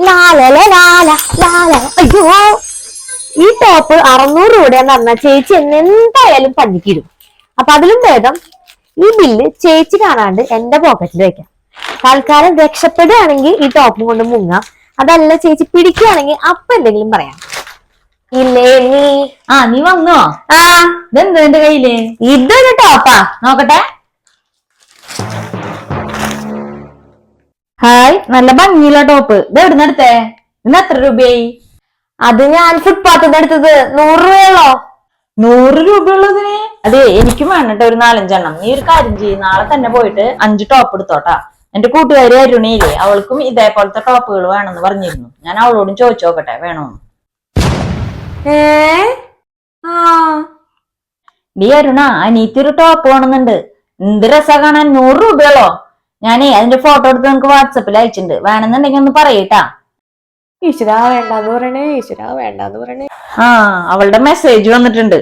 ലാല ലാല ലാല. അയ്യോ, ഈ ടോപ്പ് 600 രൂപയാന്ന് പറഞ്ഞാൽ ചേച്ചി എന്നെ എന്തായാലും പഞ്ഞിക്കിടും. അപ്പൊ അതിലും ഭേദം ഈ ബില്ല് ചേച്ചി കാണാണ്ട് എന്റെ പോക്കറ്റിൽ വെക്കാം. തൽക്കാലം രക്ഷപ്പെടുകയാണെങ്കിൽ ഈ ടോപ്പും കൊണ്ട് മുങ്ങാം. അതല്ല ചേച്ചി പിടിക്കുകയാണെങ്കിൽ അപ്പൊ എന്തെങ്കിലും പറയാം. ഇല്ലേ നീ വന്നോ? ഇതെന്താ എന്റെ കയ്യില്? ഇതൊരു ടോപ്പാ, നോക്കട്ടെ. ഹായ്, നല്ല ഭംഗിയുള്ള ടോപ്പ്. ഇത് എവിടുന്ന് എടുത്തേ? ഇന്ന് എത്ര രൂപയായി? അത് ഞാൻ ഫുട്പാത്തിൽ എടുത്തത്. 100 രൂപയുള്ളോ? 100 രൂപയുള്ളതിന്? അതെ, എനിക്കും വേണട്ടെ ഒരു 4-5 എണ്ണം. നീ ഒരു കാര്യം ചെയ്യും, നാളെ തന്നെ പോയിട്ട് 5 ടോപ്പ് എടുത്തോട്ടാ. എന്റെ കൂട്ടുകാരി അരുണിയില്ലേ, അവൾക്കും ഇതേപോലത്തെ ടോപ്പുകൾ വേണമെന്ന് പറഞ്ഞിരുന്നു. ഞാൻ അവളോടും ചോദിച്ചു നോക്കട്ടെ വേണോന്ന്. ഡി അരുണ, അനീത്തി ഒരു ടോപ്പ് വേണമെന്നുണ്ട്. എന്ത് രസാ കാണാൻ. 100 രൂപയുള്ളോ? ഞാനേ അതിന്റെ ഫോട്ടോ എടുത്ത് നമുക്ക് വാട്സപ്പിൽ അയച്ചിട്ടുണ്ട്. വേണമെന്നുണ്ടെങ്കിൽ ഒന്ന് പറയട്ടാ. ഈശ്വര വേണ്ടാന്ന് പറയണേ, ഈശ്വര വേണ്ടാന്ന് പറയണേ. അവളുടെ മെസ്സേജ് വന്നിട്ടുണ്ട്.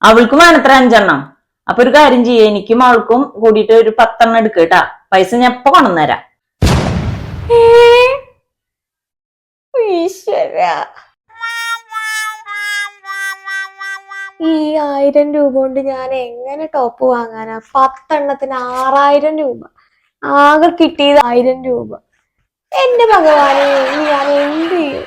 അവൾക്കും വേണത്ര 5 എണ്ണം. അപ്പൊ ഒരു കാര്യം ചെയ്യേ, എനിക്കും അവൾക്കും കൂടിയിട്ട് ഒരു 10 എണ്ണം എടുക്കട്ടാ. പൈസ ഞാൻ എപ്പോ കൊണ്ടുവന്നേരാ. ഈശ്വര, ഈ 1000 രൂപ കൊണ്ട് ഞാൻ എങ്ങനെ ടോപ്പ് വാങ്ങാനാ? 10 എണ്ണത്തിന് 6000 രൂപ. ആകെ കിട്ടിയത് 1000 രൂപ. എന്റെ ഭഗവാനെ, ഞാൻ എന്ത് ചെയ്യും?